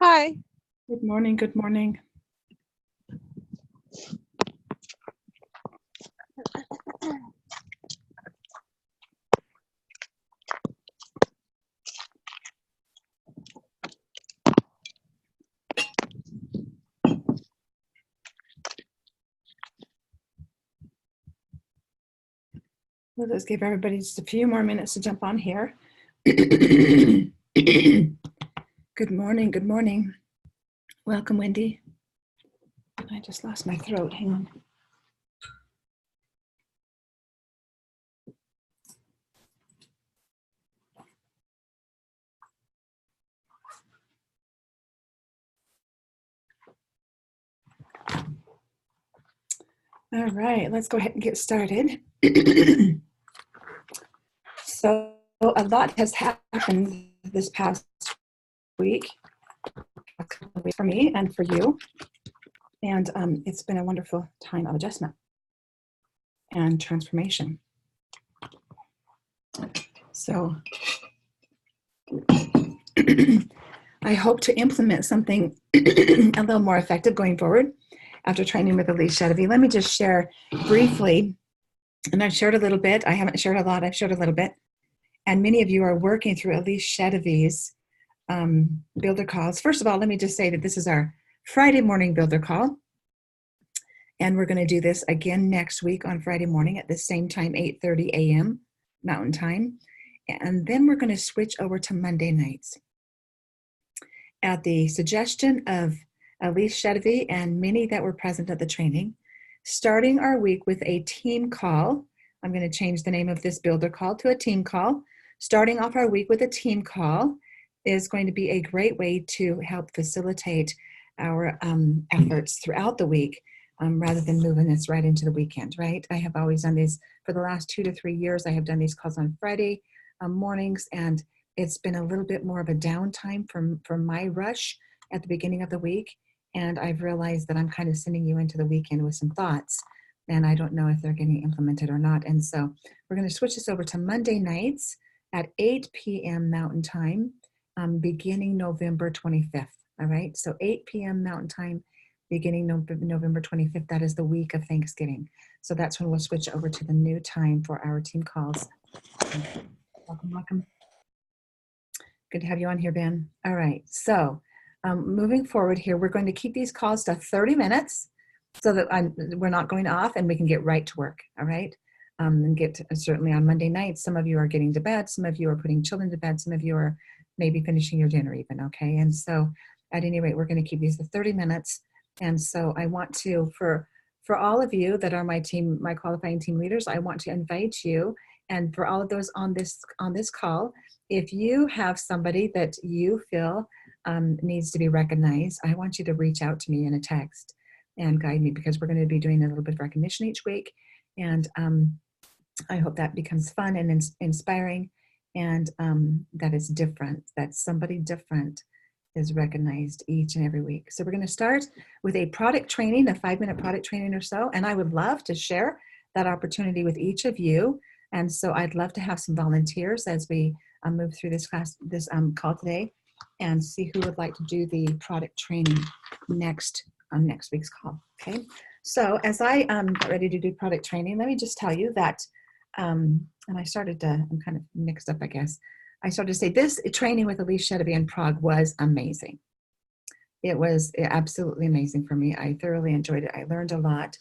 Hi. Good morning. Good morning. Let's give everybody just a few more minutes to jump on here. Good morning. Good morning. Welcome, Wendy. I just lost my throat. Hang on. All right, let's go ahead and get started. So a lot has happened this past week for me and for you. And it's been a wonderful time of adjustment and transformation. So I hope to implement something a little more effective going forward after training with Elise Chedevy. Let me just share briefly, and I've shared a little bit. I haven't shared a lot. I've shared a little bit. And many of you are working through Elise Chedevy's builder calls. First of all, let me just say that this is our Friday morning builder call. And we're going to do this again next week on Friday morning at the same time, 8:30 a.m. Mountain Time. And then we're going to switch over to Monday nights. At the suggestion of Elise Chedevy and many that were present at the training, starting our week with a team call. I'm going to change the name of this builder call to a team call. Starting off our week with a team call is going to be a great way to help facilitate our efforts throughout the week rather than moving us right into the weekend, right? I have always done these for the last 2 to 3 years. I have done these calls on Friday mornings, and it's been a little bit more of a downtime from my rush at the beginning of the week. And I've realized that I'm kind of sending you into the weekend with some thoughts, and I don't know if they're getting implemented or not. And so we're going to switch this over to Monday nights at 8 p.m. Mountain Time, beginning November 25th. All right, so 8 p.m. Mountain Time, beginning November 25th. That is the week of Thanksgiving. So that's when we'll switch over to the new time for our team calls. Welcome, welcome. Good to have you on here, Ben. All right, so moving forward here, we're going to keep these calls to 30 minutes so that we're not going off and we can get right to work, all right? And get to, certainly on Monday nights, some of you are getting to bed, some of you are putting children to bed, some of you are maybe finishing your dinner even, okay? And so at any rate, we're going to keep these to 30 minutes. And so I want to, for all of you that are my team, my qualifying team leaders, I want to invite you, and for all of those on this call, if you have somebody that you feel needs to be recognized, I want you to reach out to me in a text and guide me, because we're going to be doing a little bit of recognition each week. And I hope that becomes fun and inspiring, and that is different, that somebody different is recognized each and every week. So we're going to start with a product training, a 5-minute product training or so. And I would love to share that opportunity with each of you. And so I'd love to have some volunteers as we move through this call today, and see who would like to do the product training next week's call. Okay. So as I get ready to do product training, let me just tell you that, and I started to, I'm kind of mixed up, I guess. I started to say this training with Elise Chedevy in Prague was amazing. It was absolutely amazing for me. I thoroughly enjoyed it. I learned a lot.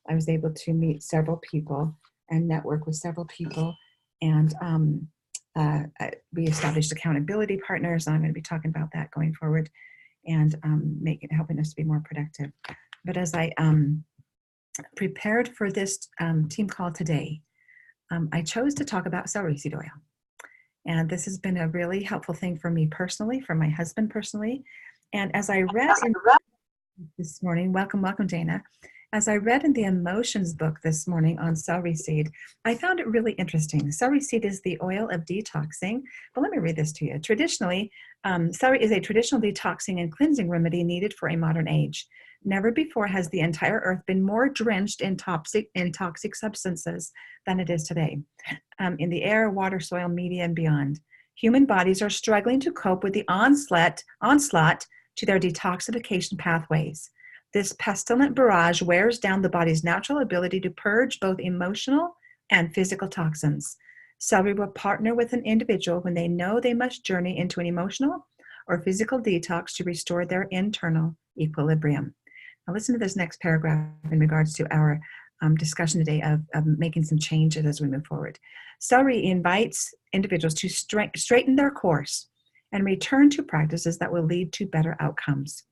I was able to meet several people and network with several people, and we established accountability partners. I'm going to be talking about that going forward, and helping us to be more productive. But as I prepared for this team call today, I chose to talk about celery seed oil. And this has been a really helpful thing for me personally, for my husband personally. And as I read this morning, welcome, Dana. As I read in the Emotions book this morning on celery seed, I found it really interesting. Celery seed is the oil of detoxing. But let me read this to you. Traditionally, celery is a traditional detoxing and cleansing remedy needed for a modern age. Never before has the entire earth been more drenched in toxic substances than it is today. In the air, water, soil, media, and beyond. Human bodies are struggling to cope with the onslaught to their detoxification pathways. This pestilent barrage wears down the body's natural ability to purge both emotional and physical toxins. Celery will partner with an individual when they know they must journey into an emotional or physical detox to restore their internal equilibrium. Now listen to this next paragraph in regards to our discussion today of making some changes as we move forward. Celery invites individuals to straighten their course and return to practices that will lead to better outcomes.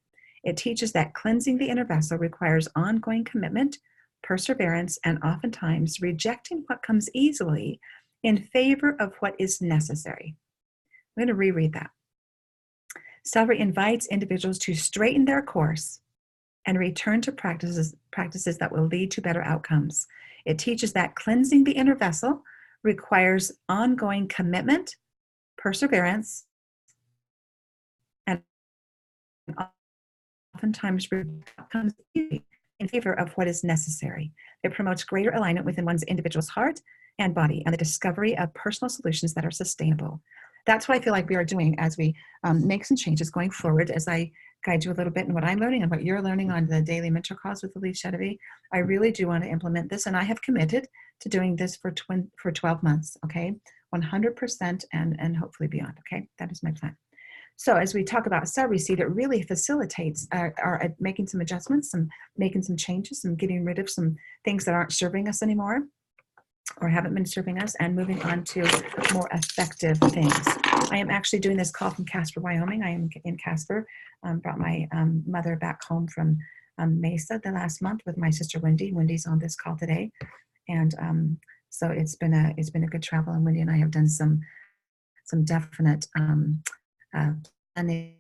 It teaches that cleansing the inner vessel requires ongoing commitment, perseverance, and oftentimes rejecting what comes easily in favor of what is necessary. I'm going to reread that. Celery invites individuals to straighten their course and return to practices that will lead to better outcomes. It teaches that cleansing the inner vessel requires ongoing commitment, perseverance, and oftentimes comes in favor of what is necessary. It promotes greater alignment within one's individual's heart and body and the discovery of personal solutions that are sustainable. That's what I feel like we are doing as we make some changes going forward, as I guide you a little bit in what I'm learning and what you're learning on the daily mentor calls with Elise Chedevy. I really do want to implement this, and I have committed to doing this for 12 months, okay? 100% and hopefully beyond, okay? That is my plan. So as we talk about celery seed, it really facilitates our making some adjustments, making some changes, and getting rid of some things that aren't serving us anymore or haven't been serving us, and moving on to more effective things. I am actually doing this call from Casper, Wyoming. I am in Casper. Brought my mother back home from Mesa the last month with my sister Wendy. Wendy's on this call today, and so it's been a good travel. And Wendy and I have done some definite planning,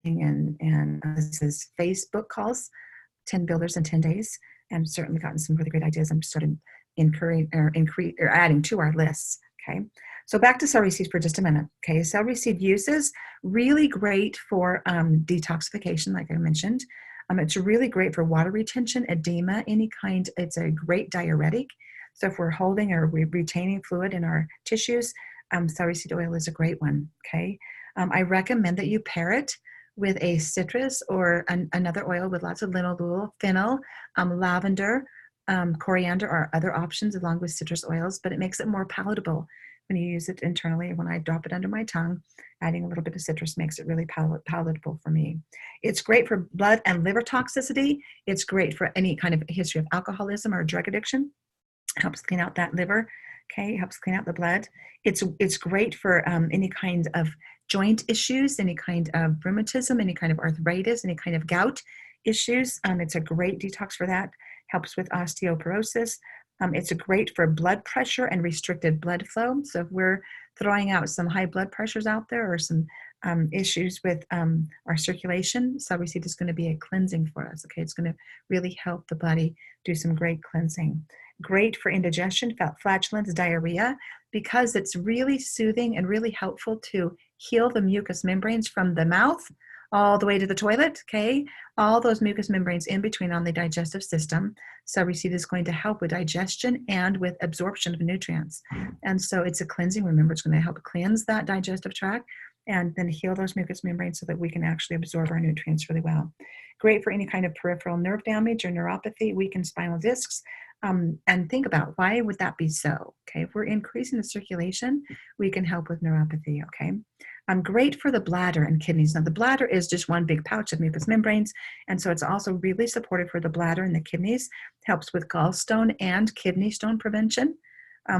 and this is Facebook calls, 10 builders in 10 days, and certainly gotten some really great ideas. I'm starting adding to our lists. Okay, so back to celery seeds for just a minute. Okay, celery seed use is really great for detoxification, like I mentioned. It's really great for water retention, edema, any kind. It's a great diuretic. So if we're holding or we're retaining fluid in our tissues, celery seed oil is a great one. Okay, I recommend that you pair it with a citrus or another oil with lots of linalool, fennel, lavender, coriander are other options along with citrus oils, but it makes it more palatable when you use it internally. When I drop it under my tongue, adding a little bit of citrus makes it really palatable for me. It's great for blood and liver toxicity. It's great for any kind of history of alcoholism or drug addiction. It helps clean out that liver. Okay, it helps clean out the blood. It's great for any kind of joint issues, any kind of rheumatism, any kind of arthritis, any kind of gout issues. It's a great detox for that. Helps with osteoporosis. It's great for blood pressure and restricted blood flow. So if we're throwing out some high blood pressures out there or some issues with our circulation, celery seed is going to be a cleansing for us. Okay, it's going to really help the body do some great cleansing. Great for indigestion, flatulence, diarrhea, because it's really soothing and really helpful to heal the mucous membranes from the mouth all the way to the toilet, okay? All those mucous membranes in between on the digestive system. Celery seed is going to help with digestion and with absorption of nutrients. And so it's a cleansing. Remember, it's going to help cleanse that digestive tract and then heal those mucous membranes so that we can actually absorb our nutrients really well. Great for any kind of peripheral nerve damage or neuropathy, weakened spinal discs. And think about, why would that be so? Okay, if we're increasing the circulation, we can help with neuropathy, okay? Great for the bladder and kidneys. Now, the bladder is just one big pouch of mucous membranes, and so it's also really supportive for the bladder and the kidneys. Helps with gallstone and kidney stone prevention.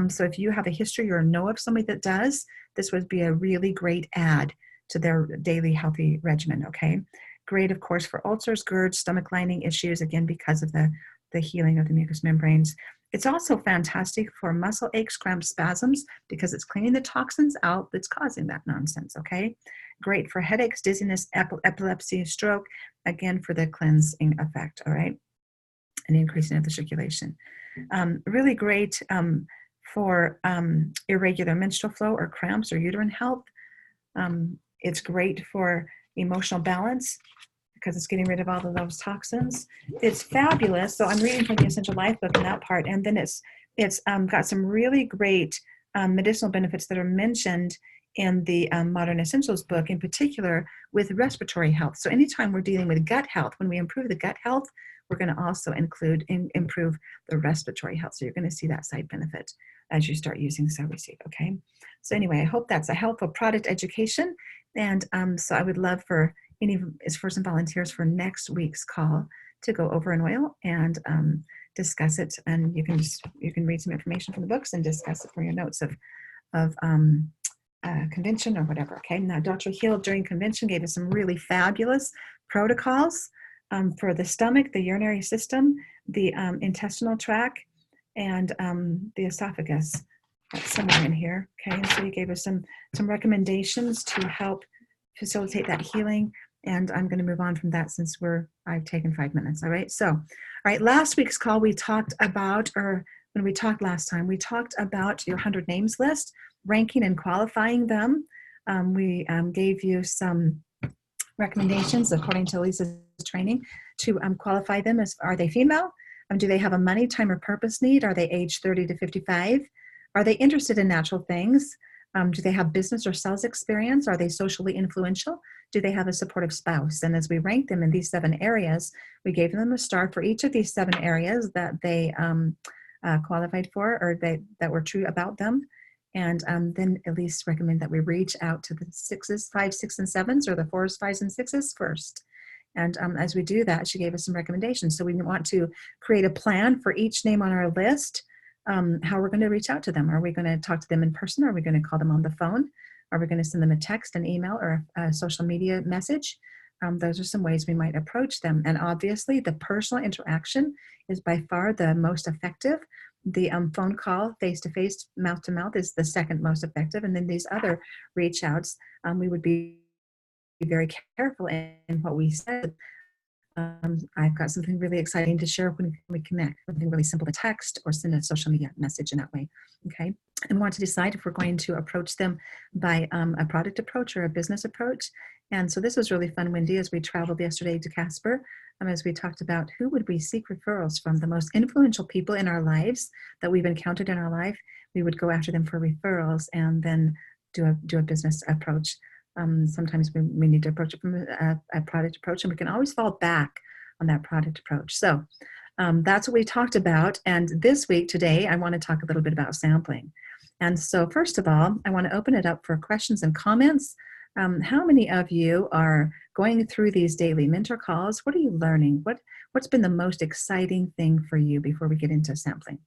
So if you have a history or know of somebody that does, this would be a really great add to their daily healthy regimen, okay? Great, of course, for ulcers, GERD, stomach lining issues, again, because of the healing of the mucous membranes. It's also fantastic for muscle aches, cramps, spasms, because it's cleaning the toxins out that's causing that nonsense, okay? Great for headaches, dizziness, epilepsy, stroke, again, for the cleansing effect, all right? And increasing of the circulation. Really great for irregular menstrual flow or cramps or uterine health. It's great for emotional balance, because it's getting rid of all of those toxins. It's fabulous. So I'm reading from the Essential Life book in that part, and then it's got some really great medicinal benefits that are mentioned in the Modern Essentials book, in particular with respiratory health. So anytime we're dealing with gut health, when we improve the gut health, we're going to also improve the respiratory health. So you're going to see that side benefit as you start using CellReceive, okay? So anyway, I hope that's a helpful product education. And so I would love for some volunteers for next week's call to go over an oil and discuss it. And you can read some information from the books and discuss it for your notes of convention or whatever. Okay. Now, Dr. Hill during convention gave us some really fabulous protocols for the stomach, the urinary system, the intestinal tract, and the esophagus. That's somewhere in here. Okay. And so he gave us some recommendations to help facilitate that healing. And I'm going to move on from that since I've taken 5 minutes. All right. So, all right. Last week's call, we talked about, or when we talked last time, we talked about your 100 names list, ranking and qualifying them. We gave you some recommendations according to Lisa's training to qualify them as, are they female? Do they have a money, time, or purpose need? Are they age 30 to 55? Are they interested in natural things? Do they have business or sales experience? Are they socially influential? Do they have a supportive spouse? And as we ranked them in these 7 areas, we gave them a star for each of these 7 areas that they qualified for, or that were true about them. And then Elise recommended that we reach out to the 6s, 5, 6, and 7s, or the 4s, 5s, and 6s first. And as we do that, she gave us some recommendations. So we want to create a plan for each name on our list, how we're going to reach out to them. Are we going to talk to them in person? Are we going to call them on the phone? Are we going to send them a text, an email, or a social media message? Those are some ways we might approach them. And obviously, the personal interaction is by far the most effective. The phone call, face-to-face, mouth-to-mouth is the second most effective. And then these other reach outs, we would be very careful in what we said. I've got something really exciting to share when we connect. Something really simple to text or send a social media message in that way. Okay. And want to decide if we're going to approach them by a product approach or a business approach. And so this was really fun, Wendy, as we traveled yesterday to Casper, as we talked about who would we seek referrals from, the most influential people in our lives that we've encountered in our life. We would go after them for referrals and then do a business approach. Sometimes we need to approach it from a product approach, and we can always fall back on that product approach. So that's what we talked about. And this week, today, I want to talk a little bit about sampling. And so first of all, I want to open it up for questions and comments. How many of you are going through these daily mentor calls? What are you learning? What's been the most exciting thing for you before we get into sampling?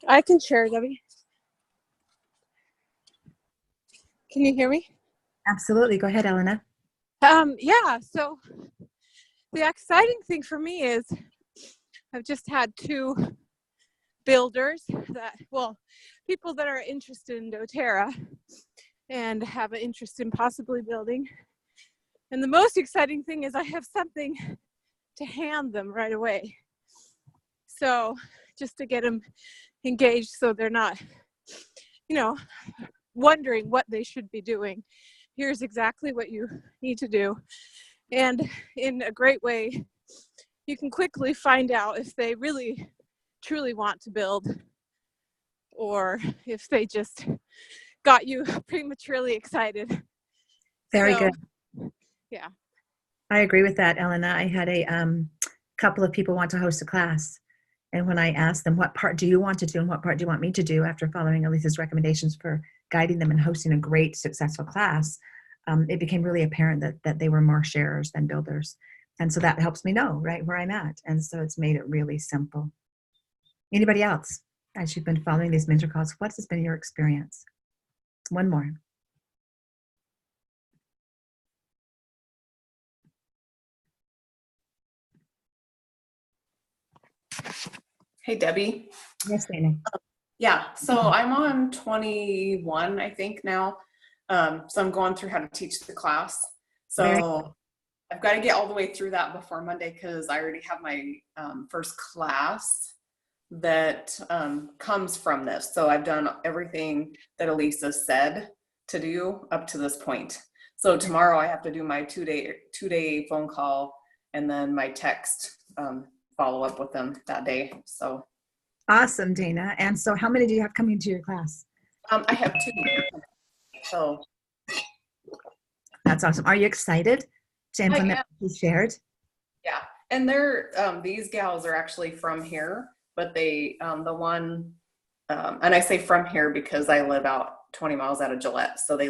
I can share, Debbie. Can you hear me? Absolutely. Go ahead, Elena. Yeah, so the exciting thing for me is I've just had 2 builders people that are interested in doTERRA and have an interest in possibly building. And the most exciting thing is I have something to hand them right away. So just to get them engaged so they're not, wondering what they should be doing. Here's exactly what you need to do. And in a great way, you can quickly find out if they really, truly want to build or if they just got you prematurely excited. Very good. Yeah. I agree with that, Elena. I had a couple of people want to host a class. And when I asked them, what part do you want to do and what part do you want me to do, after following Elisa's recommendations for guiding them and hosting a great, successful class, it became really apparent that they were more sharers than builders. And so that helps me know, right, where I'm at. And so it's made it really simple. Anybody else, as you've been following these mentor calls, what has been your experience? One more. Hey, Debbie. Yes, Dana. Yeah, so I'm on 21, I think now. So I'm going through how to teach the class. So I've got to get all the way through that before Monday because I already have my first class that comes from this. So I've done everything that Elisa said to do up to this point. So tomorrow I have to do my two-day phone call and then my text follow up with them that day. So Awesome, Dana. And so how many do you have coming to your class? I have 2. So That's awesome. Are you excited to implement am. what you shared? Yeah, and they're these gals are actually from here, but they the one and I say from here because I live out 20 miles out of Gillette, so they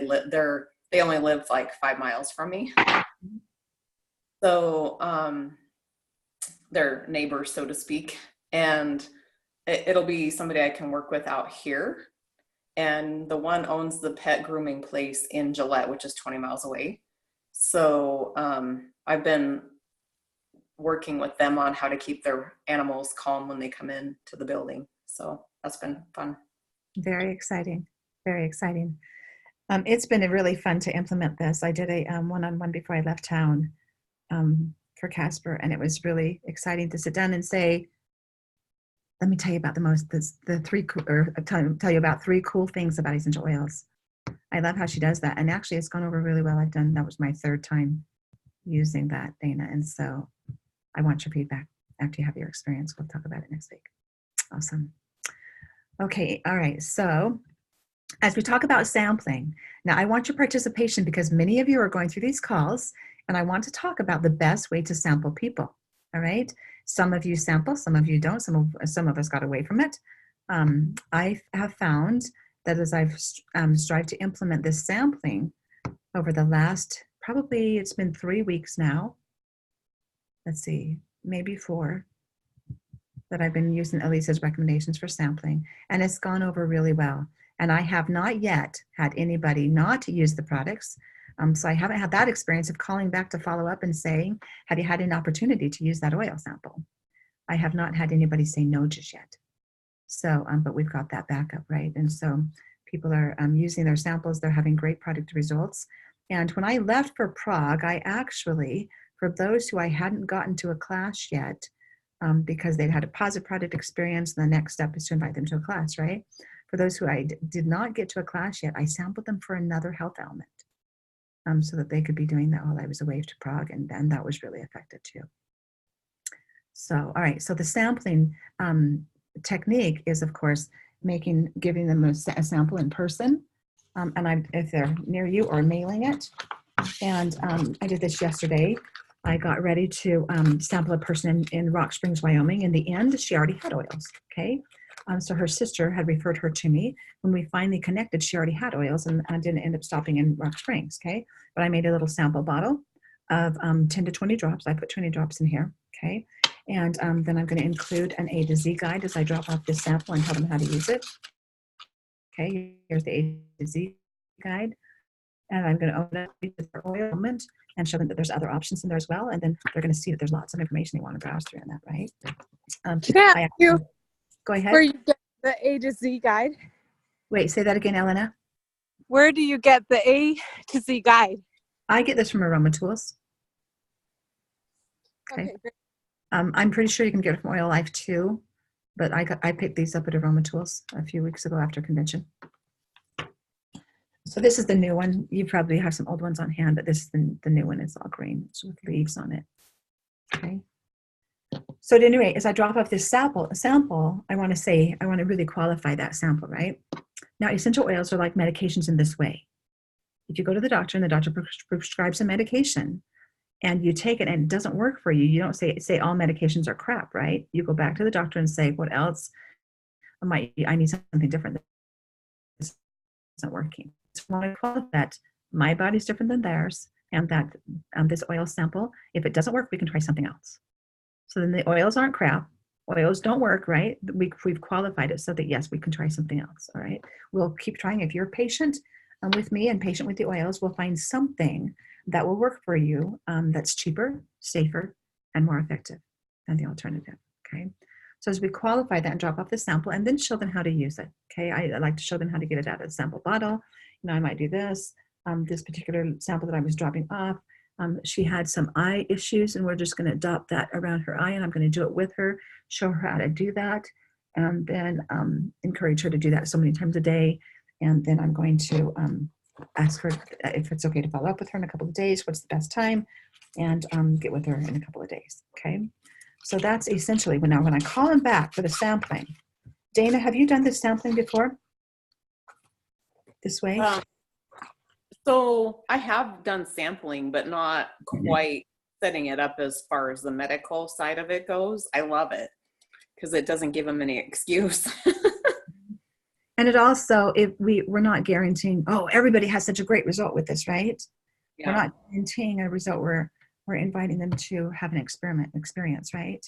only live like 5 miles from me. So they're neighbors, so to speak, and it'll be somebody I can work with out here. And the one owns the pet grooming place in Gillette, which is 20 miles away. So I've been working with them on how to keep their animals calm when they come in to the building. So that's been fun. Very exciting. Very exciting. It's been really fun to implement this. I did a one-on-one before I left town for Casper, and it was really exciting to sit down and say, let me tell you about tell you about 3 cool things about essential oils. I love how she does that. And actually it's gone over really well. That was my 3rd time using that, Dana. And so I want your feedback after you have your experience. We'll talk about it next week. Awesome. Okay. All right. So as we talk about sampling, now I want your participation because many of you are going through these calls and I want to talk about the best way to sample people. All right. Some of you sample, some of you don't. Some of us got away from it. I have found that as I've strived to implement this sampling over the last, probably it's been 3 weeks now. Let's see, maybe 4, that I've been using Elisa's recommendations for sampling, and it's gone over really well. And I have not yet had anybody not use the products. So I haven't had that experience of calling back to follow up and saying, have you had an opportunity to use that oil sample? I have not had anybody say no just yet. So, but we've got that backup, right? And so people are using their samples. They're having great product results. And when I left for Prague, I actually, for those who I hadn't gotten to a class yet, because they'd had a positive product experience, the next step is to invite them to a class, right? For those who I did not get to a class yet, I sampled them for another health element so that they could be doing that while I was away to Prague, and that was really effective too. So, all right, so the sampling technique is, of course, giving them a sample in person, and if they're near you, or mailing it. And I did this yesterday. I got ready to sample a person in Rock Springs, Wyoming. In the end, she already had oils, okay? So her sister had referred her to me. When we finally connected, she already had oils, and I didn't end up stopping in Rock Springs, okay? But I made a little sample bottle of 10 to 20 drops. I put 20 drops in here, okay? And then I'm going to include an A to Z guide as I drop off this sample and tell them how to use it. Okay, here's the A to Z guide. And I'm going to open up the oil element and show them that there's other options in there as well. And then they're going to see that there's lots of information they want to browse through in that, right? Can I ask you Go ahead. where you get the A to Z guide? Wait, say that again, Elena. Where do you get the A to Z guide? I get this from Aroma Tools. Okay. Great. I'm pretty sure you can get it from Oil Life too, but I picked these up at Aroma Tools a few weeks ago after convention. So this is the new one. You probably have some old ones on hand, but this is the new one. It's all green. It's with leaves on it. Okay. So at any rate, as I drop off this sample, I want to really qualify that sample, right? Now, essential oils are like medications in this way. If you go to the doctor and the doctor prescribes a medication and you take it and it doesn't work for you, you don't say all medications are crap, right? You go back to the doctor and say, what else? I need something different. This isn't working. So I want to qualify that my body's different than theirs, and that this oil sample, if it doesn't work, we can try something else. So then the oils aren't crap. Oils don't work, right? We've qualified it so that, yes, we can try something else, all right? We'll keep trying. If you're patient with me and patient with the oils, we'll find something that will work for you that's cheaper, safer, and more effective than the alternative, okay? So as we qualify that and drop off the sample and then show them how to use it, okay? I like to show them how to get it out of the sample bottle. You know, I might do this. This particular sample that I was dropping off, she had some eye issues, and we're just going to adopt that around her eye, and I'm going to do it with her, show her how to do that, and then encourage her to do that so many times a day. And then I'm going to ask her if it's okay to follow up with her in a couple of days, what's the best time, and get with her in a couple of days, okay? So that's essentially when I call them back for the sampling, Dana, have you done this sampling before? This way? So I have done sampling, but not quite setting it up as far as the medical side of it goes. I love it because it doesn't give them any excuse. And it also, if we're not guaranteeing, oh, everybody has such a great result with this, right? Yeah. We're not guaranteeing a result. We're inviting them to have an experience, right?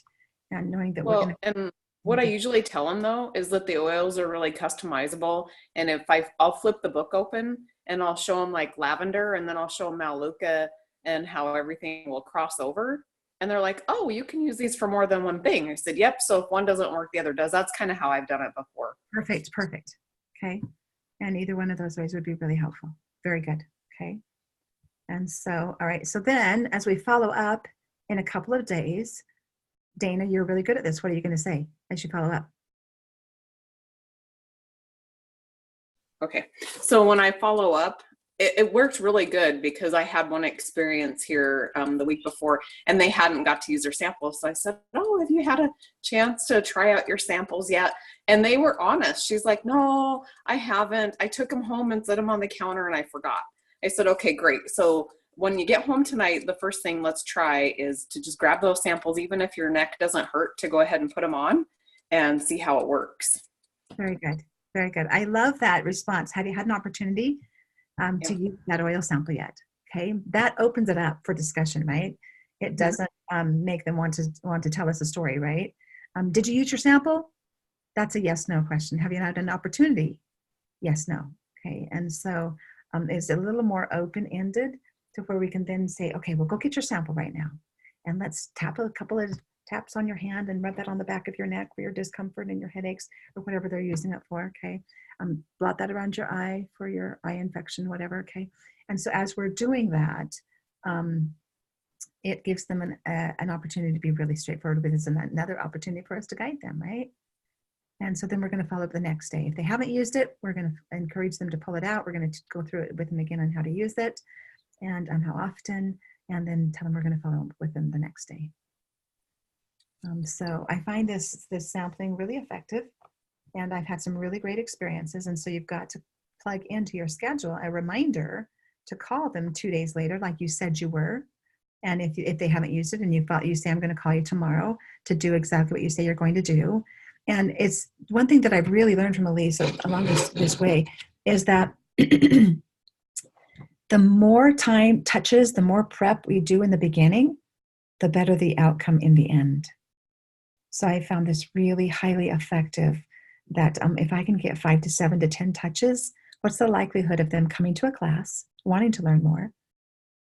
And knowing that we're Well, going to. and what I usually tell them though is that the oils are really customizable. And if I'll flip the book open and I'll show them like lavender, and then I'll show them Maluka and how everything will cross over. And they're like, oh, you can use these for more than one thing. I said, yep. So if one doesn't work, the other does. That's kind of how I've done it before. Perfect. Okay. And either one of those ways would be really helpful. Very good. Okay. And so, all right. So then as we follow up in a couple of days, Dana, you're really good at this. What are you going to say as you follow up? Okay. So when I follow up, it worked really good because I had one experience here the week before and they hadn't got to use their samples. So I said, oh, have you had a chance to try out your samples yet? And they were honest. She's like, no, I haven't. I took them home and set them on the counter and I forgot. I said, okay, great. So when you get home tonight, the first thing let's try is to just grab those samples, even if your neck doesn't hurt, to go ahead and put them on and see how it works. Very good. Very good. I love that response. Have you had an opportunity to use that oil sample yet? Okay. That opens it up for discussion, right? It doesn't make them want to tell us a story, right? Did you use your sample? That's a yes, no question. Have you had an opportunity? Yes, no. Okay. And so it's a little more open-ended to where we can then say, okay, well, go get your sample right now. And let's tap a couple of taps on your hand and rub that on the back of your neck for your discomfort and your headaches or whatever they're using it for, okay? Blot that around your eye for your eye infection, whatever, okay? And so as we're doing that, it gives them an opportunity to be really straightforward with us and another opportunity for us to guide them, right? And so then we're going to follow up the next day. If they haven't used it, we're going to encourage them to pull it out. We're going to go through it with them again on how to use it and how often, and then tell them we're going to follow up with them the next day. So I find this sampling really effective, and I've had some really great experiences. And so you've got to plug into your schedule a reminder to call them 2 days later, like you said you were. And if they haven't used it and you say, I'm going to call you tomorrow to do exactly what you say you're going to do. And it's one thing that I've really learned from Elise along this way is that the more time touches, the more prep we do in the beginning, the better the outcome in the end. So I found this really highly effective that if I can get 5 to 7 to 10 touches, what's the likelihood of them coming to a class, wanting to learn more?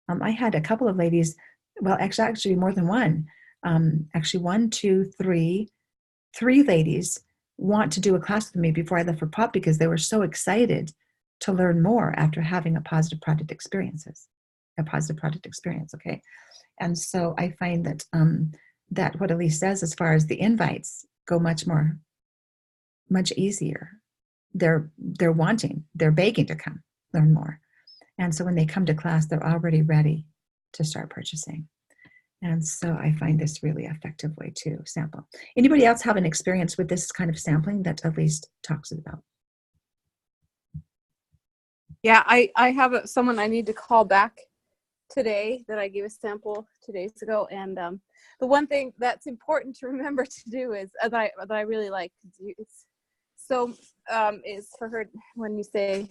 I had a couple of ladies, well, actually more than one, actually 1, 2, 3 ladies want to do a class with me before I left for POP because they were so excited to learn more after having a positive product experience, okay? And so I find that that what Elise says as far as the invites go much easier. They're begging to come learn more. And so when they come to class, they're already ready to start purchasing. And so I find this really effective way to sample. Anybody else have an experience with this kind of sampling that Elise talks about? Yeah, I have someone I need to call back today that I gave a sample 2 days ago. And the one thing that's important to remember to do is, that I really like, is for her when you say,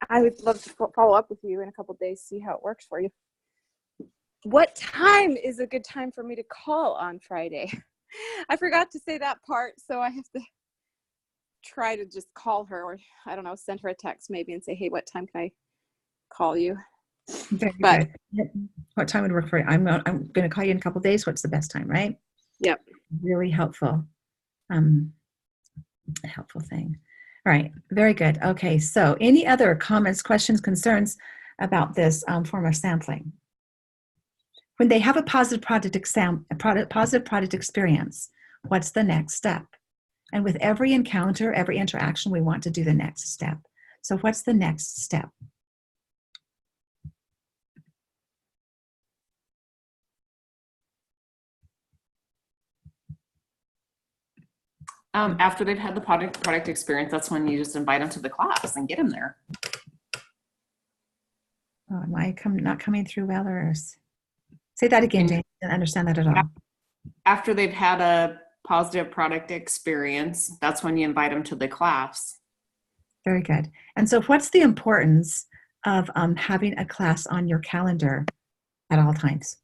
I would love to follow up with you in a couple of days, see how it works for you. What time is a good time for me to call on Friday? I forgot to say that part, so I have to try to just call her, or I don't know, send her a text maybe and say, hey, what time can I call you? Very good. What time would work for you? I'm going to call you in a couple of days. What's the best time, right? Yep. Really helpful. Helpful thing. All right. Very good. Okay. So any other comments, questions, concerns about this form of sampling? When they have a positive product experience, what's the next step? And with every encounter, every interaction, we want to do the next step. So what's the next step? After they've had the product experience, that's when you just invite them to the class and get them there. Oh, am I not coming through well, or say that again, Jane? I didn't understand that at all. After they've had a positive product experience, that's when you invite them to the class. Very good. And so what's the importance of having a class on your calendar at all times?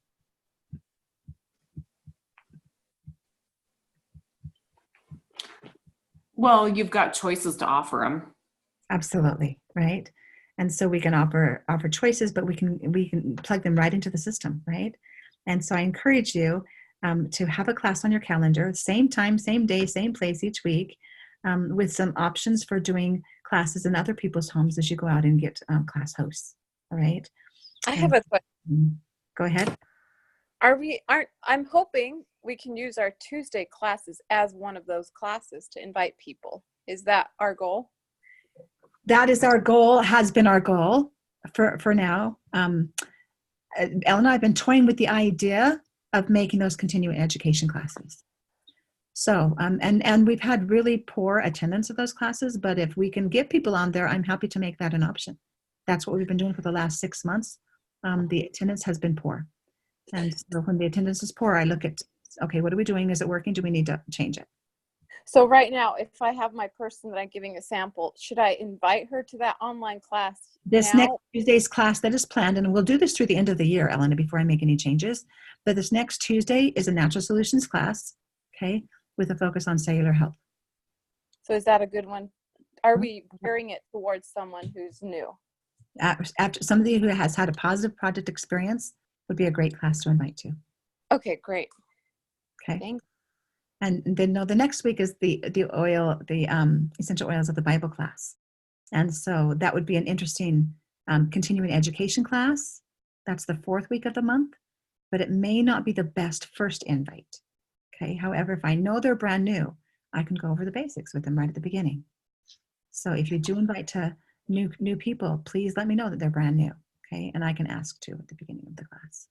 Well, you've got choices to offer them. Absolutely, right? And so we can offer choices, but we can plug them right into the system, right? And so I encourage you to have a class on your calendar, same time, same day, same place each week, with some options for doing classes in other people's homes as you go out and get class hosts. All right. I have a question. Go ahead. I'm hoping we can use our Tuesday classes as one of those classes to invite people. Is that our goal? That is our goal, has been our goal for now. Ellen and I have been toying with the idea of making those continuing education classes. So, and we've had really poor attendance of those classes, but if we can get people on there, I'm happy to make that an option. That's what we've been doing for the last 6 months. The attendance has been poor. And so when the attendance is poor, I look at, okay, what are we doing? Is it working? Do we need to change it? So right now, if I have my person that I'm giving a sample, should I invite her to that online class This now? next Tuesday's class that is planned, and we'll do this through the end of the year, Elena, before I make any changes, but this next Tuesday is a natural solutions class, okay, with a focus on cellular health. So is that a good one? Are we gearing it towards someone who's new? After somebody who has had a positive project experience would be a great class to invite to. Okay, great. Okay. Thanks. And then the next week is the essential oils of the Bible class. And so that would be an interesting continuing education class. That's the 4th week of the month, but it may not be the best first invite. Okay. However, if I know they're brand new, I can go over the basics with them right at the beginning. So if you do invite to new people, please let me know that they're brand new. Okay. And I can ask too at the beginning of the class.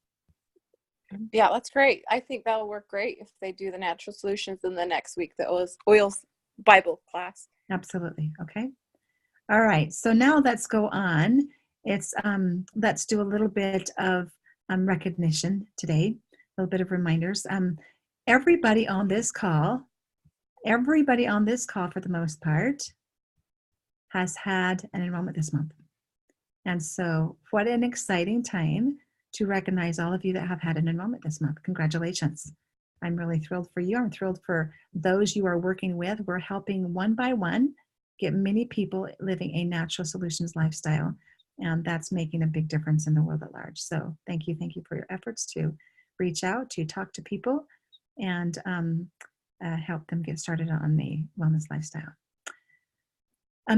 Yeah, that's great. I think that'll work great if they do the natural solutions in the next week, the oils Bible class. Absolutely. Okay. All right. So now let's go on. Let's do a little bit of recognition today, a little bit of reminders. Everybody on this call for the most part has had an enrollment this month. And so what an exciting time to recognize all of you that have had an enrollment this month. Congratulations. I'm really thrilled for you. I'm thrilled for those you are working with. We're helping one by one get many people living a natural solutions lifestyle. And that's making a big difference in the world at large. So thank you for your efforts to reach out, to talk to people, and help them get started on the wellness lifestyle.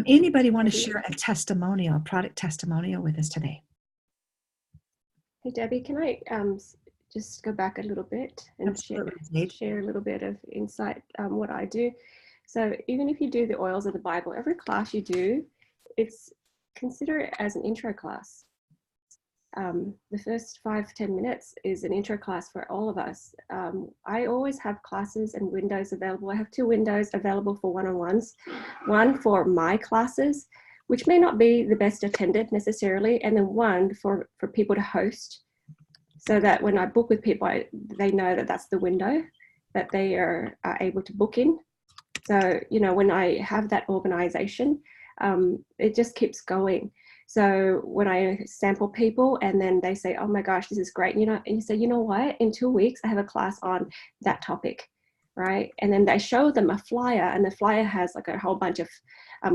Anybody want to share a product testimonial with us today? Hey, Debbie, can I just go back a little bit and share a little bit of insight what I do? So even if you do the oils of the Bible, every class you do, consider it as an intro class. The first 5-10 minutes is an intro class for all of us. I always have classes and windows available. I have 2 windows available for one-on-ones, one for my classes, which may not be the best attended necessarily, and then one for people to host, so that when I book with people, they know that that's the window that they are able to book in. So, when I have that organization, it just keeps going. So when I sample people and then they say, oh my gosh, this is great, and you say, you know what, in 2 weeks, I have a class on that topic. Right. And then they show them a flyer, and the flyer has like a whole bunch of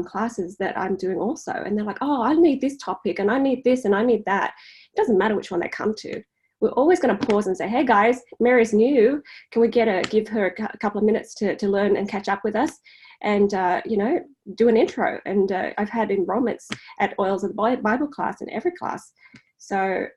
classes that I'm doing also. And they're like, oh, I need this topic and I need this and I need that. It doesn't matter which one they come to. We're always going to pause and say, hey guys, Mary's new. Can we give her a couple of minutes to learn and catch up with us and, do an intro. And I've had enrollments at Oils of the Bible class in every class. So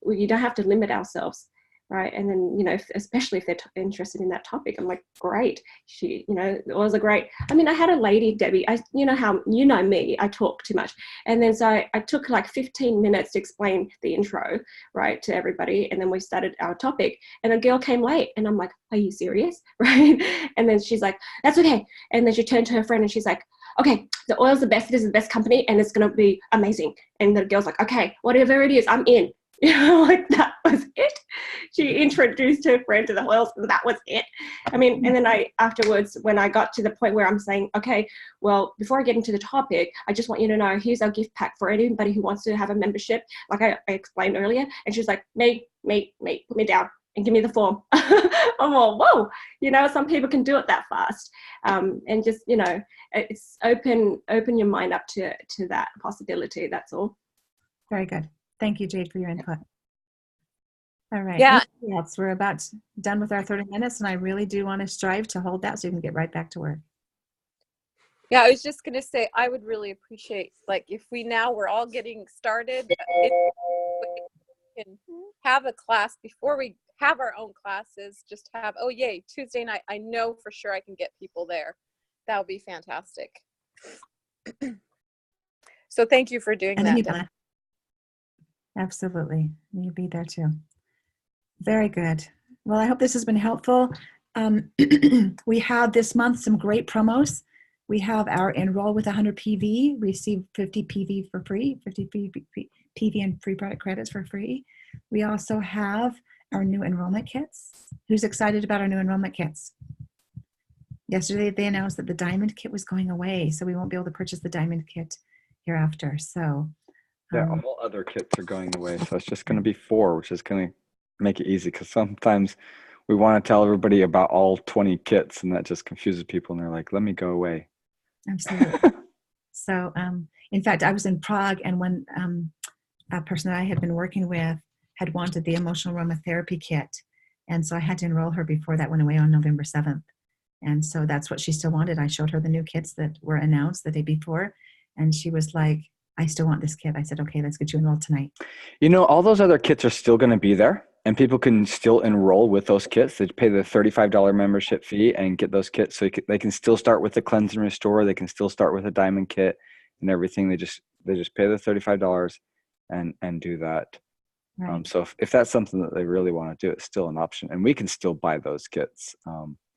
you don't have to limit ourselves. right? And then, you know, especially if they're interested in that topic, I'm like, great. She, you know, it was a great, I mean, I had a lady, Debbie, you know how, you know me, I talk too much. And then so I took like 15 minutes to explain the intro, right, to everybody. And then we started our topic and a girl came late and I'm like, are you serious? Right? And then she's like, that's okay. And then she turned to her friend and she's like, okay, the oil's the best, this is the best company and it's going to be amazing. And the girl's like, okay, whatever it is, I'm in. You know, like that was it. She introduced her friend to the oils and that was it. I mean, and then afterwards, when I got to the point where I'm saying, okay, well, before I get into the topic, I just want you to know, here's our gift pack for anybody who wants to have a membership, like I explained earlier. And she's like, me, put me down and give me the form. I'm all, whoa, you know, some people can do it that fast. And just, you know, it's open your mind up to that possibility. That's all. Very good. Thank you, Jade, for your input. All right. Yeah. Anything else? We're about done with our 30 minutes, and I really do want to strive to hold that so you can get right back to work. Yeah, I was just going to say, I would really appreciate, like, if we're all getting started, if we can have a class before we have our own classes, just have, oh, yay, Tuesday night, I know for sure I can get people there. That would be fantastic. So thank you for doing that, Deb. Absolutely. You'll be there too. Very good. Well, I hope this has been helpful. We have this month some great promos. We have our Enroll with 100 PV, receive 50 PV for free, 50 PV and free product credits for free. We also have our new enrollment kits. Who's excited about our new enrollment kits? Yesterday, they announced that the Diamond kit was going away, so we won't be able to purchase the Diamond kit hereafter. So yeah, all other kits are going away, so it's just going to be 4, which is going to make it easy, because sometimes we want to tell everybody about all 20 kits, and that just confuses people, and they're like, let me go away. Absolutely. So, in fact, I was in Prague, and when a person that I had been working with had wanted the emotional aromatherapy kit, and so I had to enroll her before that went away on November 7th. And so that's what she still wanted. I showed her the new kits that were announced the day before, and she was like, I still want this kit. I said, okay, let's get you enrolled tonight. You know, all those other kits are still going to be there, and people can still enroll with those kits. They pay the $35 membership fee and get those kits. So they can still start with the Cleanse and Restore. They can still start with a Diamond kit and everything. They just pay the $35 and do that. Right. So if that's something that they really want to do, it's still an option, and we can still buy those kits.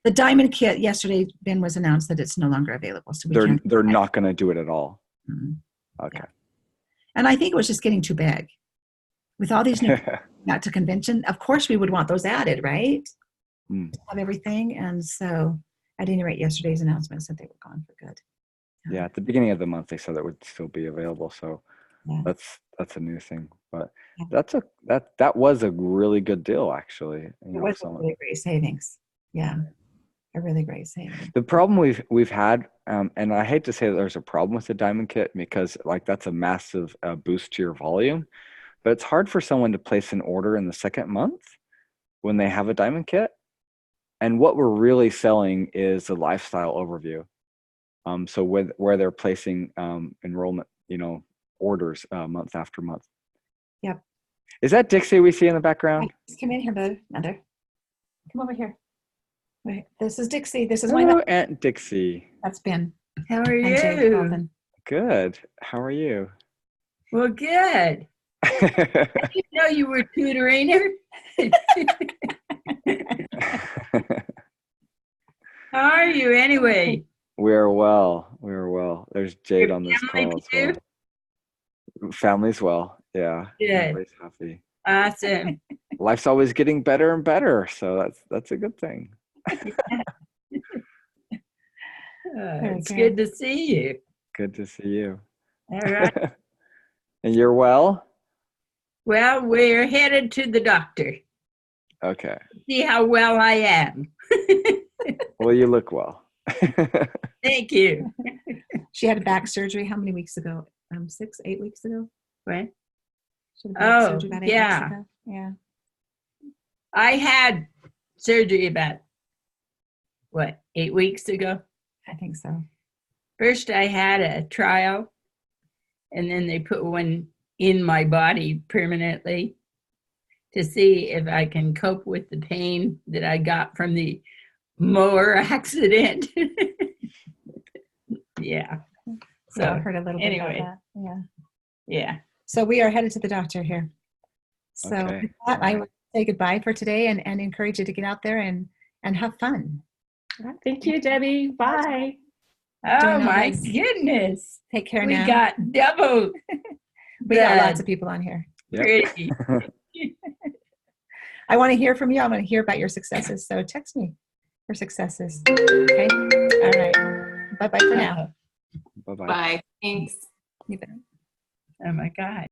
The Diamond kit yesterday, Ben, was announced that it's no longer available. So they're not going to do it at all. Mm-hmm. Okay. Yeah. And I think it was just getting too big. With all these new got to convention, of course we would want those added, right? Of everything. And so at any rate, yesterday's announcement said they were gone for good. Yeah, at the beginning of the month they said that would still be available. So yeah. that's a new thing. But that was a really good deal, actually. You know, it was a really great savings. Yeah. A really great savings. The problem we've had, and I hate to say that there's a problem with the Diamond kit, because like that's a massive boost to your volume, but it's hard for someone to place an order in the second month when they have a Diamond kit. And what we're really selling is the lifestyle overview. So where they're placing enrollment, you know, orders month after month. Yep. Is that Dixie we see in the background? Come in here, Mother. Come over here. Wait, this is Dixie. This is Hello, my Aunt Dixie. That's Ben. How are you? Good. How are you? Well, good. I didn't know you were tutoring her. How are you anyway? We're well. There's Jade Your on this family call as well. Family's well. Yeah. Good. Everybody's happy. Awesome. Life's always getting better and better, so that's a good thing. It's good to see you. Good to see you. All right. And you're well? Well, we're headed to the doctor. Okay. See how well I am. Well, you look well. Thank you. She had a back surgery how many weeks ago? 8 weeks ago? What? She had a back surgery about 8 weeks ago. Yeah. I had surgery about, 8 weeks ago? I think so. First, I had a trial, and then they put one in my body permanently. to see if I can cope with the pain that I got from the mower accident. Yeah. So I So heard a little bit anyway. about that. Yeah. yeah. So we are headed to the doctor here. So Okay. with that, I All would say goodbye for today and encourage you to get out there and have fun. All right, thank you, Debbie. Bye. Oh Doing all my this. goodness. Take care We now. got double. We got lots of people on here. Yep. Pretty. I want to hear from you. I want to hear about your successes. So text me your successes. Okay. All right. Bye bye for now. Bye-bye. Bye. Thanks. You bet. Oh my God.